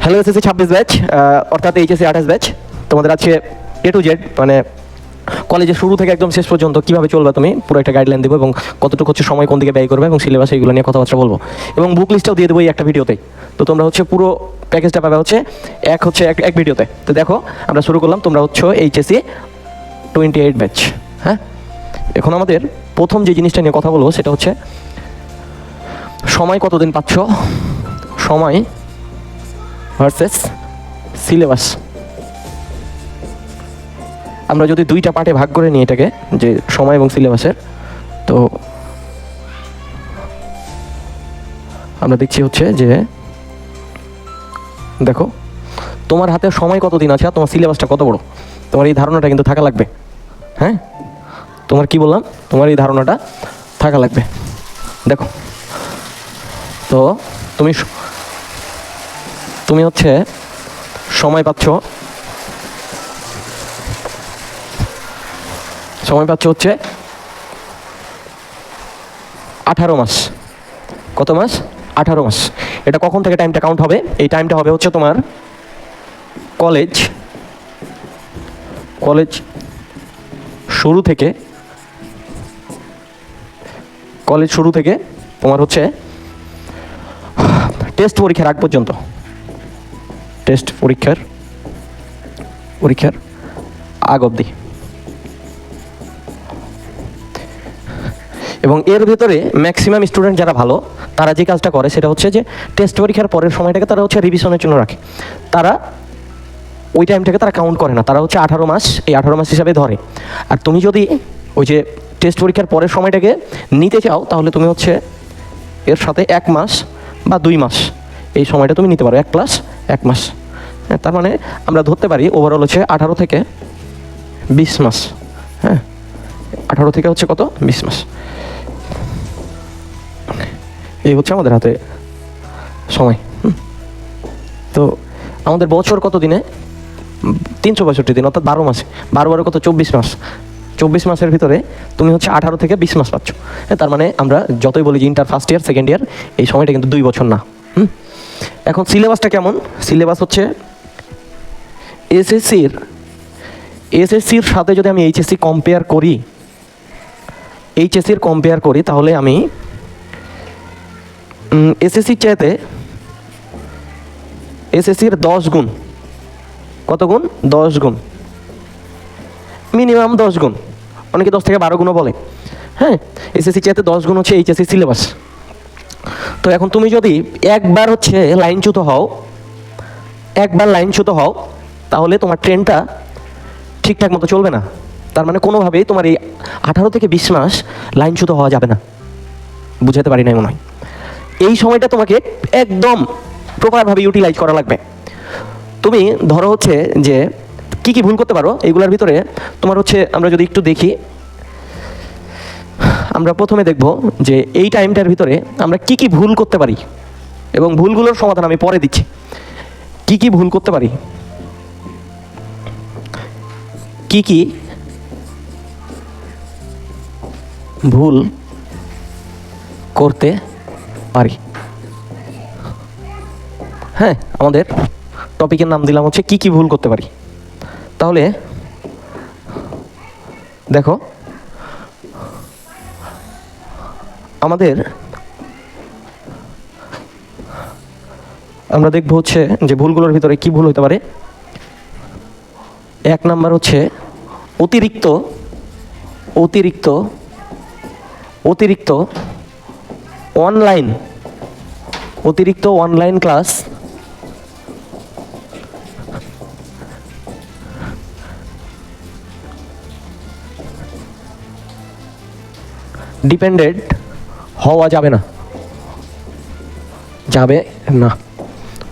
Hello SSC 26 batch অর্থাৎ HSC 28 batch. তোমাদের আজকে এ টু জেড মানে কলেজের শুরু থেকে একদম শেষ পর্যন্ত কীভাবে চলবে তুমি পুরো একটা গাইডলাইন দেবো এবং কতটুকু হচ্ছে সময় কোন দিকে ব্যয় করবে এবং সিলেবাস এইগুলো নিয়ে কথাবার্তা বলবো এবং বুক লিস্টটাও দিয়ে দেবো এই একটা ভিডিওতেই। তো তোমরা হচ্ছে পুরো প্যাকেজটা পাবে হচ্ছে এক ভিডিওতে। তো দেখো আমরা শুরু করলাম, তোমরা হচ্ছে এইচএসসি 28 ব্যাচ। হ্যাঁ, এখন আমাদের প্রথম যে জিনিসটা নিয়ে কথা বলবো সেটা হচ্ছে সময় কতদিন পাচ্ছ, সময় ভার্সেস সিলেবাস। আমরা যদি দুইটা পার্টে ভাগ করে নিই এটাকে, যে সময় এবং সিলেবাসের, তো আমরা দেখছি হচ্ছে যে দেখো তোমার হাতে সময় কতদিন আছে আর তোমার সিলেবাসটা কত বড়, তোমার এই ধারণাটা কিন্তু থাকা লাগবে। হ্যাঁ, তোমার কি বললাম, তোমার এই ধারণাটা থাকা লাগবে। দেখো তো তুমি হচ্ছে সময় পাচ্ছ হচ্ছে 18 মাস। কত মাস? 18 মাস। এটা কখন থেকে টাইমটা কাউন্ট হবে? এই টাইমটা হবে হচ্ছে তোমার কলেজ শুরু থেকে তোমার হচ্ছে টেস্ট পরীক্ষার আগ পর্যন্ত, টেস্ট পরীক্ষার আগ অবধি। এবং এর ভেতরে ম্যাক্সিমাম স্টুডেন্ট যারা ভালো তারা যে কাজটা করে সেটা হচ্ছে যে টেস্ট পরীক্ষার পরের সময়টাকে তারা হচ্ছে রিভিশনের জন্য রাখে। তারা ওই টাইমটাকে তারা কাউন্ট করে না, তারা হচ্ছে 18 মাস, এই 18 মাস হিসাবে ধরে। আর তুমি যদি ওই যে টেস্ট পরীক্ষার পরের সময়টাকে নিতে চাও তাহলে তুমি হচ্ছে এর সাথে 1 মাস বা 2 মাস এই সময়টা তুমি নিতে পারো, 1 মাস। হ্যাঁ, তার মানে আমরা ধরতে পারি ওভারঅল হচ্ছে 18 থেকে 20 মাস। হ্যাঁ, 18 থেকে হচ্ছে কত? 20 মাস। এই হচ্ছে আমাদের হাতে সময়। তো আমাদের বছর কত দিনে? 365 দিন, অর্থাৎ 12 মাসে। 12 কত? 24 মাস। 24 মাসের ভিতরে তুমি হচ্ছে 18 থেকে 20 মাস পাচ্ছ। হ্যাঁ, তার মানে আমরা যতই বলি যে inter first year second year, এই সময়টা কিন্তু 2 বছর না। এখন সিলেবাসটা কেমন? সিলেবাস হচ্ছে এসএসসির সাথে যদি আমি এইচএসসি কম্পেয়ার করি তাহলে আমি এসএসসির চাইতে এসএসসির 10 গুণ, কত গুণ? 10 গুণ, মিনিমাম 10 গুণ, অনেকে 10 থেকে 12 গুণও বলে। হ্যাঁ, এসএসসির চাইতে 10 গুণ হচ্ছে এইচএসসি সিলেবাস। তো এখন তুমি যদি একবার হচ্ছে লাইনচ্যুত হও তাহলে তোমার ট্রেনটা ঠিকঠাক মতো চলবে না। তার মানে কোনোভাবেই তোমার এই 18 থেকে 20 মাস লাইনচ্যুত হওয়া যাবে না। বুঝাতে পারি নাই মনে হয়। এই সময়টা তোমাকে একদম প্রপারভাবে ইউটিলাইজ করা লাগবে। তুমি ধরো হচ্ছে যে কি ভুল করতে পারো এইগুলোর ভিতরে তোমার হচ্ছে, আমরা যদি একটু দেখি, আমরা প্রথমে দেখব যে এই টাইমটার ভিতরে আমরা কি ভুল করতে পারি এবং ভুলগুলোর সমাধান আমি পরে দিচ্ছি। কি ভুল করতে পারি, কি ভুল করতে পারি। হ্যাঁ, আমাদের টপিকের নাম দিলাম হচ্ছে কি ভুল করতে পারি। তাহলে দেখো আমরা দেখব হচ্ছে যে ভুলগুলোর ভিতরে কি ভুল হতে পারে। 1 নাম্বার হচ্ছে অতিরিক্ত অনলাইন ক্লাস ডিপেন্ডেন্ট হওয়া যাবে না।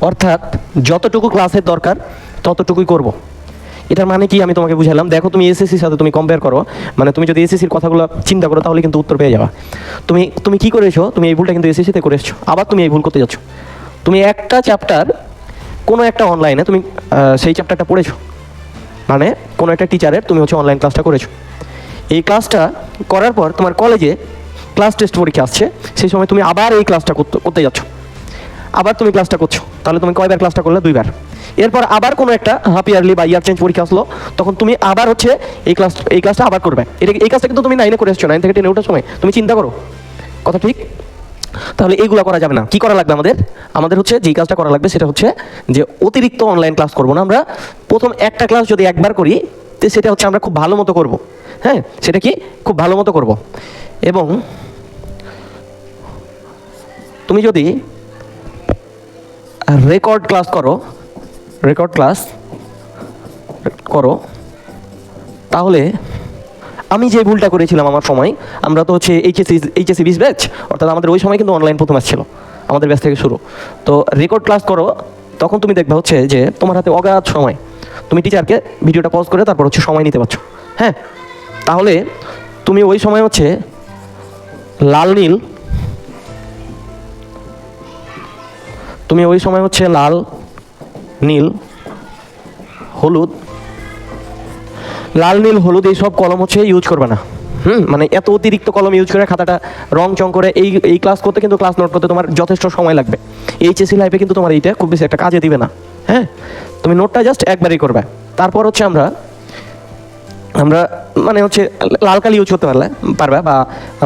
অর্থাৎ যতটুকু ক্লাসের দরকার ততটুকুই করব। এটার মানে কি আমি তোমাকে বুঝালাম। দেখো তুমি এসএসসির সাথে তুমি কম্পেয়ার করো, মানে তুমি যদি এসএসসির কথাগুলো চিন্তা করো তাহলে কিন্তু উত্তর পেয়ে যাবা। তুমি কি করেছো, তুমি এই ভুলটা কিন্তু এসএসসিতে করে এসছো, আবার তুমি এই ভুল করতে যাচ্ছ। তুমি একটা চ্যাপ্টার কোনো একটা অনলাইনে তুমি সেই চ্যাপ্টারটা পড়েছো, মানে কোনো একটা টিচারের তুমি হচ্ছে অনলাইন ক্লাসটা করেছো। এই ক্লাসটা করার পর তোমার কলেজে ক্লাস টেস্ট পরীক্ষা আসছে, সেই সময় তুমি আবার এই ক্লাসটা করতে যাচ্ছ। আবার তুমি ক্লাসটা করছো, তাহলে তুমি কয়বার ক্লাসটা করলে? 2বার। এরপর আবার কোনো একটা হাফ ইয়ারলি বা ইয়ার চেঞ্জ পরীক্ষা আসলো, তখন তুমি আবার হচ্ছে এই ক্লাসটা আবার করবে। এই কাজটা কিন্তু তুমি 9-এ করে এসছো, 9 থেকে 10-এ ওঠার সময়। তুমি চিন্তা করো, কথা ঠিক? তাহলে এইগুলো করা যাবে না। কি করা লাগবে আমাদের হচ্ছে যেই কাজটা করা লাগবে সেটা হচ্ছে যে অতিরিক্ত অনলাইন ক্লাস করবো না আমরা। প্রথম একটা ক্লাস যদি একবার করি, তো সেটা হচ্ছে আমরা খুব ভালো মতো করবো। হ্যাঁ, সেটা কি খুব ভালো মতো করবো। এবং তুমি যদি রেকর্ড ক্লাস করো তাহলে আমি যে ভুলটা করেছিলাম আমার সময়, আমরা তো হচ্ছে এইচএসসি 20 ব্যাচ, অর্থাৎ আমাদের ওই সময় কিন্তু অনলাইন প্রথম আসছিল আমাদের ব্যাচ থেকে শুরু। তো রেকর্ড ক্লাস করো, তখন তুমি দেখবে হচ্ছে যে তোমার হাতে অগাধ সময়, তুমি টিচারকে ভিডিওটা পজ করে তারপর হচ্ছে সময় নিতে পারছো। হ্যাঁ, তাহলে তুমি ওই সময় হচ্ছে লাল নীল হলুদ এইসব কলম হচ্ছে ইউজ করবে না। মানে এত অতিরিক্ত কলম ইউজ করে খাতাটা রং চং করে এই ক্লাস করতে, কিন্তু ক্লাস নোট করতে তোমার যথেষ্ট সময় লাগবে। এইচএসসি লাইফে কিন্তু তোমার এইটা খুব বেশি একটা কাজে দিবে না। হ্যাঁ, তুমি নোটটা জাস্ট একবারই করবে। তারপর হচ্ছে আমরা মানে হচ্ছে লাল কালি ইউজ করতে পারবে বা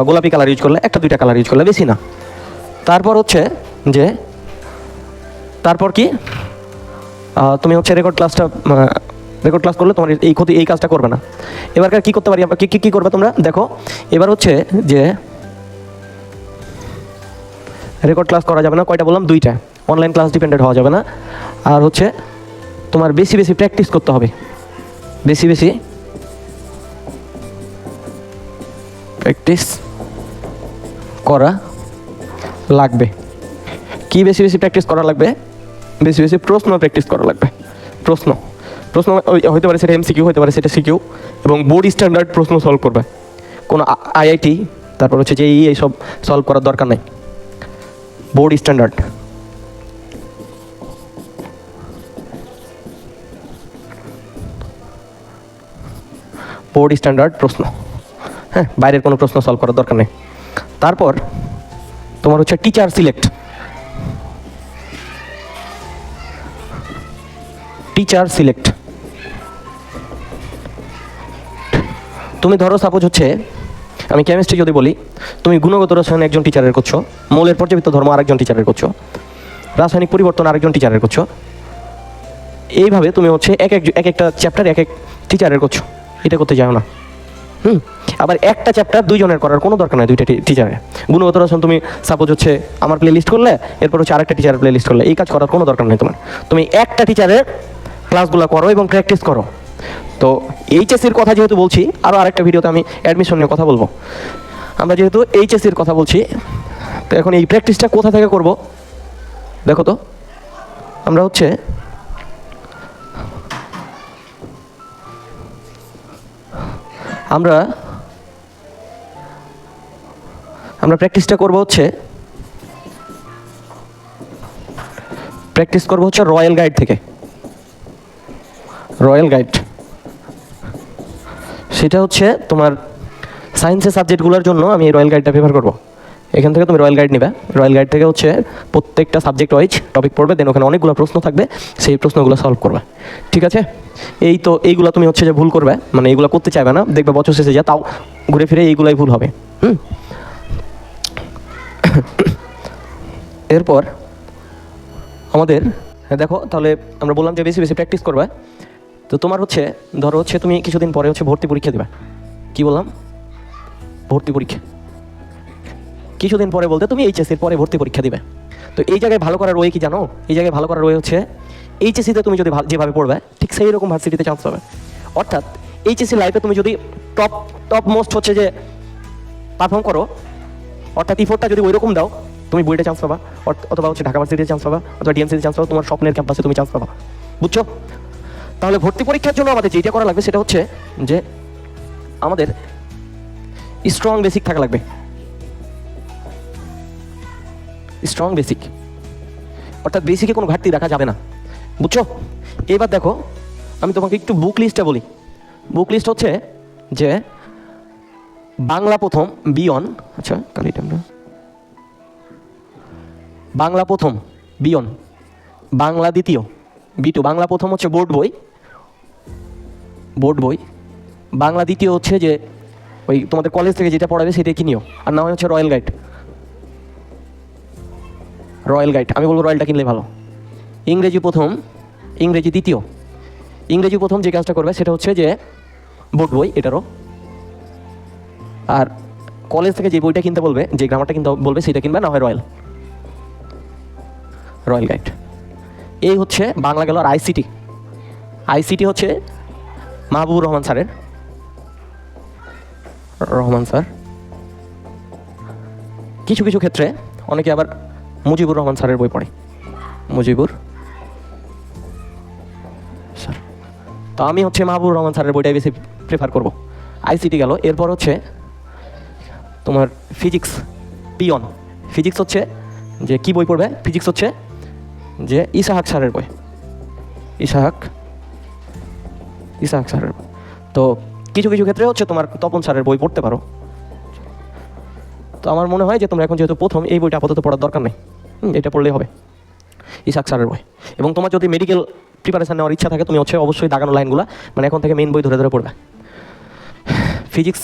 গোলাপি কালার ইউজ করলে, 1-2টা কালার ইউজ করলে, বেশি না। তারপর হচ্ছে যে কি তুমি হচ্ছে রেকর্ড ক্লাস করলে তোমার এই কাজটা করবে না। এবারকার কি করতে পারি আমরা, কি করবে তোমরা দেখো। এবার হচ্ছে যে রেকর্ড ক্লাস করা যাবে না, কয়টা বললাম? 2টা। অনলাইন ক্লাস ডিপেন্ডেন্ট হওয়া যাবে না। আর হচ্ছে তোমার বেশি প্র্যাকটিস করতে হবে, বেশি প্র্যাকটিস করা লাগবে। কি বেশি প্র্যাকটিস করা লাগবে? বেশি প্রশ্ন প্র্যাকটিস করা লাগবে। প্রশ্ন হতে পারে সেটা এমসিকিউ, হতে পারে সেটা সিকিউ, এবং বোর্ড স্ট্যান্ডার্ড প্রশ্ন সলভ করবে। কোনো আইআইটি তারপর হচ্ছে যে এইসব সলভ করার দরকার নাই। বোর্ড স্ট্যান্ডার্ড প্রশ্ন। হ্যাঁ, বাইরের কোনো প্রশ্ন সলভ করার দরকার নেই। তারপর তোমার হচ্ছে টিচার সিলেক্ট। তুমি ধরো সাপোজ হচ্ছে আমি কেমিস্ট্রি যদি বলি, তুমি গুণগত রসায়ন একজন টিচারের করছো, মৌলের পর্যাবৃত্ত ধর্ম আরেকজন টিচারের করছো, রাসায়নিক পরিবর্তন আরেকজন টিচারের করছো। এইভাবে তুমি হচ্ছে এক একটা চ্যাপ্টার এক টিচারের করছো, এটা করতে যাও না। আবার একটা চ্যাপ্টার 2 জনের করার কোনো দরকার নাই, 2টা টিচারের। গুণগত রসায়ন তুমি সাপোজ হচ্ছে আমার প্লে লিস্ট করলে, এরপর হচ্ছে আরেকটা টিচারের প্লে লিস্ট করলে, এই কাজ করার কোনো দরকার নেই তোমার। তুমি একটা টিচারের ক্লাসগুলো করো এবং প্র্যাকটিস করো। তো এইচএসসির কথা যেহেতু বলছি, আরও আরেকটা ভিডিওতে আমি অ্যাডমিশন নিয়ে কথা বলবো। আমরা যেহেতু এইচএসসির কথা বলছি, তো এখন এই প্র্যাকটিসটা কোথা থেকে করব দেখো তো। আমরা হচ্ছে আমরা প্র্যাকটিসটা করব হচ্ছে রয়্যাল গাইড থেকে। রয়্যাল গাইড সেটা হচ্ছে তোমার সায়েন্সের সাবজেক্টগুলোর জন্য আমি এই রয়্যাল গাইডটা প্রেফার করবো। এখান থেকে তুমি রয়্যাল গাইড নেবে। রয়্যাল গাইড থেকে হচ্ছে প্রত্যেকটা সাবজেক্ট ওয়াইজ টপিক পড়বে, দেন ওখানে অনেকগুলো প্রশ্ন থাকবে, সেই প্রশ্নগুলো সলভ করবে। ঠিক আছে? এইগুলো তুমি হচ্ছে যে ভুল করবে, মানে এইগুলো করতে চাইবে না, দেখবে বছর শেষে যা তাও ঘুরে ফিরে এইগুলাই ভুল হবে। এরপর আমাদের দেখো, তাহলে আমরা বললাম যে বেশি প্র্যাকটিস করবে। তো তোমার হচ্ছে ধরো হচ্ছে তুমি কিছুদিন পরে হচ্ছে ভর্তি পরীক্ষা দেবে। কি বললাম? ভর্তি পরীক্ষা। কিছুদিন পরে বলতে তুমি এইচএসসির পরে ভর্তি পরীক্ষা দিবে। তো এই জায়গায় ভালো করার ওয়ে কি জানো? এই জায়গায় ভালো করার ওয়ে হচ্ছে এইচএসসিতে তুমি যদি যেভাবে পড়বে ঠিক সেই রকম ভার্সিটিতে চান্স পাবে। অর্থাৎ এইচএসসি লাইফে তুমি যদি টপ মোস্ট হচ্ছে যে পারফর্ম করো, অর্থাৎ ইফোর্টটা যদি ওই রকম দাও, তুমি বুয়েটে চান্স পাবা, অথবা হচ্ছে ঢাকা ভার্সিটিতে চান্স পাবা, অথবা ডিএমসিতে চান্স পাবা, তোমার স্বপ্নের ক্যাম্পাসে তুমি চান্স পাবা। বুঝছো? তাহলে ভর্তি পরীক্ষার জন্য আমাদের যেটা করা লাগবে সেটা হচ্ছে যে আমাদের স্ট্রং বেসিক থাকা লাগবে। স্ট্রং বেসিক অর্থাৎ বেসিকে কোনো ঘাটতি রাখা যাবে না। বুঝছো? এবার দেখো, আমি তোমাকে একটু বুক লিস্টটা বলি। বুক লিস্ট হচ্ছে যে বাংলা প্রথম বিয়ন, আচ্ছা কালিটা আমরা বাংলা প্রথম বিয়ন, বাংলা দ্বিতীয় B2, বাংলা প্রথম হচ্ছে বোর্ড বই, বাংলা দ্বিতীয় হচ্ছে যে ওই তোমাদের কলেজ থেকে যেটা পড়াবে সেটাই কিনিও, আর না হয় হচ্ছে রয়্যাল গাইড, আমি বলবো রয়্যালটা কিনলে ভালো। ইংরেজি প্রথম, ইংরেজি দ্বিতীয়, ইংরেজি প্রথম যে কাজটা করবে সেটা হচ্ছে যে বোর্ড বই এটারও, আর কলেজ থেকে যে বইটা কিনতে বলবে, যে গ্রামারটা কিনতে বলবে সেটা কিনবে, না হয় রয়্যাল গাইড। এই হচ্ছে বাংলা গেল। আর আইসিটি হচ্ছে মাহবুবুর রহমান স্যার। কিছু কিছু ক্ষেত্রে অনেকে আবার মুজিবুর রহমান স্যারের বই পড়ে, মুজিবুর স্যার। তো আমি হচ্ছে মাহবুবুর রহমান স্যারের বইটাই বেশি প্রেফার করব। আইসিটি গেল। এরপর হচ্ছে তোমার ফিজিক্স, পিয়ন। ফিজিক্স হচ্ছে যে কি বই পড়বে, ফিজিক্স হচ্ছে যে ইসাহাক স্যারের বই, ইসাহাক স্যারের বই। তো কিছু কিছু ক্ষেত্রে হচ্ছে তোমার তপন স্যারের বই পড়তে পারো। তো আমার মনে হয় যে তোমরা এখন যেহেতু প্রথম, এই বইটা আপাতত পড়ার দরকার নেই, এটা পড়লেই হবে, ইসাহাক স্যারের বই। এবং তোমার যদি মেডিকেল প্রিপারেশান নেওয়ার ইচ্ছা থাকে, তুমি হচ্ছে অবশ্যই দাগানো লাইনগুলো মানে এখন থেকে মেইন বই ধরে ধরে পড়বে। Physics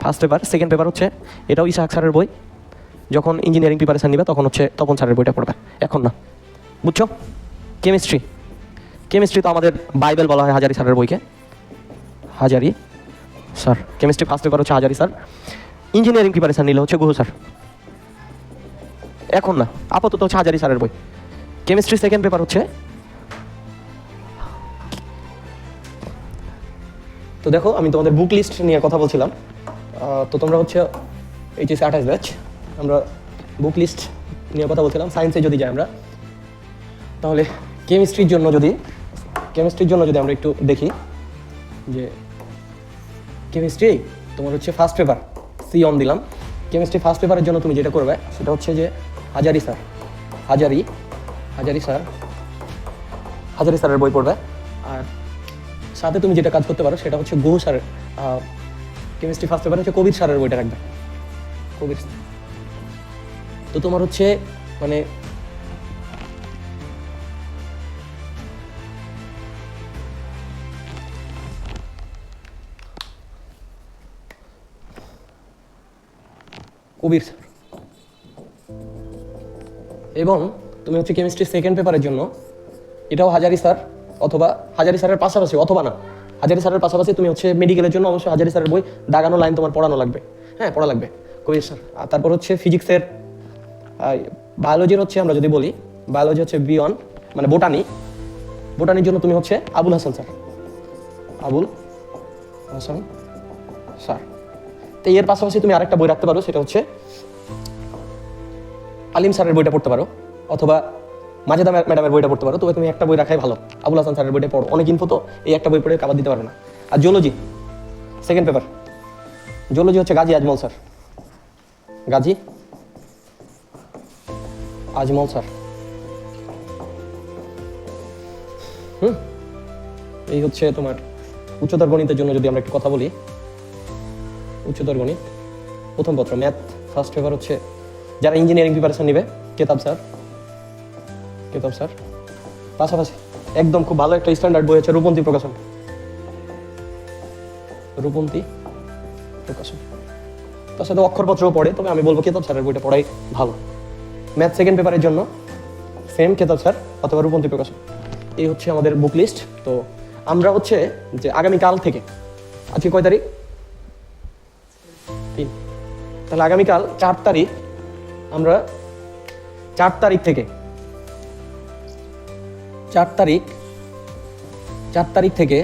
first paper, second paper হচ্ছে এটাও ইসাহাক স্যারের বই। যখন ইঞ্জিনিয়ারিং প্রিপারেশান নিবে তখন হচ্ছে তপন স্যারের বইটা পড়বে, এখন না, বুঝছো? কেমিস্ট্রি তো আমাদের বাইবেল বলা হয় হাজারি স্যারের বইকে, হাজারি স্যার। কেমিস্ট্রি ফার্স্ট পেপার হচ্ছে হাজারি স্যার। ইঞ্জিনিয়ারিং প্রিপারেশান নিলে হচ্ছে গুহ স্যার, এখন না, আপাতত হচ্ছে হাজারি স্যারের বই। কেমিস্ট্রি সেকেন্ড পেপার হচ্ছে, তো দেখো আমি তোমাদের বুক লিস্ট নিয়ে কথা বলছিলাম। তো তোমরা হচ্ছে HSC 28 ব্যাচ, আমরা বুক লিস্ট নিয়ে কথা বলছিলাম। সায়েন্সে যদি যাই আমরা, তাহলে কেমিস্ট্রির জন্য যদি আমরা একটু দেখি যে কেমিস্ট্রি তোমার হচ্ছে ফার্স্ট পেপার C অন দিলাম। কেমিস্ট্রি ফার্স্ট পেপারের জন্য তুমি যেটা করবে সেটা হচ্ছে যে হাজারি স্যারের বই পড়বে। আর সাথে তুমি যেটা কাজ করতে পারো সেটা হচ্ছে গুহ স্যারের, কেমিস্ট্রি ফার্স্ট পেপার হচ্ছে কবির স্যারের বইটা রাখবে, কবির। তো তোমার হচ্ছে মানে কবির স্যার। এবং তুমি হচ্ছে কেমিস্ট্রি সেকেন্ড পেপারের জন্য এটাও হাজারি স্যার, অথবা হাজারি স্যারের পাশাপাশি, অথবা না হাজারি স্যারের পাশাপাশি তুমি হচ্ছে মেডিকেলের জন্য অবশ্যই হাজারি স্যারের বই দাগানো লাইন তোমার পড়ানো লাগবে, হ্যাঁ পড়া লাগবে, কবির স্যার। আর তারপর হচ্ছে ফিজিক্সের, বায়োলজির হচ্ছে আমরা যদি বলি, বায়োলজি হচ্ছে B1 মানে বোটানির জন্য তুমি হচ্ছে আবুল হাসান স্যার। তো এর পাশাপাশি তুমি আরেকটা বই রাখতে পারো, সেটা হচ্ছে আলিম স্যারের বইটা পড়তে পারো, অথবা মাজেদা ম্যাডামের বইটা পড়তে পারো। তবে তুমি একটা বই রাখাই ভালো, আবুল হাসান স্যারের বইটা পড়ো, অনেক ইনফো তো, এই একটা বই পড়ে কাবার দিতে পারবে না। আর জিওলজি সেকেন্ড পেপার, জিওলজি হচ্ছে গাজী আজমল স্যার, এই হচ্ছে তোমার উচ্চতর গণিতের জন্য যদি আমরা একটু কথা বলি, উচ্চতর গণিত প্রথম পত্র, ম্যাথ ফার্স্ট পেপার হচ্ছে যারা ইঞ্জিনিয়ারিং প্রিপারেশন নেবে কেতাব স্যার। পাশাপাশি একদম খুব ভালো একটা স্ট্যান্ডার্ড বই হচ্ছে রূপন্তী প্রকাশন। তার সাথে অক্ষরপত্রও পড়ে, তবে আমি বলবো কেতাব স্যারের বইটা পড়াই ভালো। ম্যাথ সেকেন্ড পেপারের জন্য সেম কেতাব স্যার অথবা রূপন্তী প্রকাশন। এই হচ্ছে আমাদের বুক লিস্ট। তো আমরা হচ্ছে যে আগামীকাল থেকে, আজকে কয় তারিখ? 3। তাহলে আগামীকাল 4 তারিখ, আমরা 4 তারিখ থেকে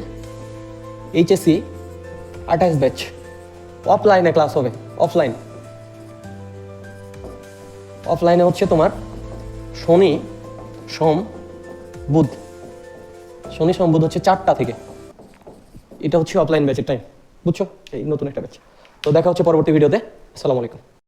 HSC 28 ব্যাচ অফলাইনে ক্লাস হবে। অফলাইনে হচ্ছে তোমার শনি সোম বুধ হচ্ছে 4টা থেকে। এটা হচ্ছে অফলাইন ব্যাচের টাইম, বুঝছো? এই নতুন একটা ব্যাচ। তো দেখা হচ্ছে পরবর্তী ভিডিওতে। আসসালামু আলাইকুম।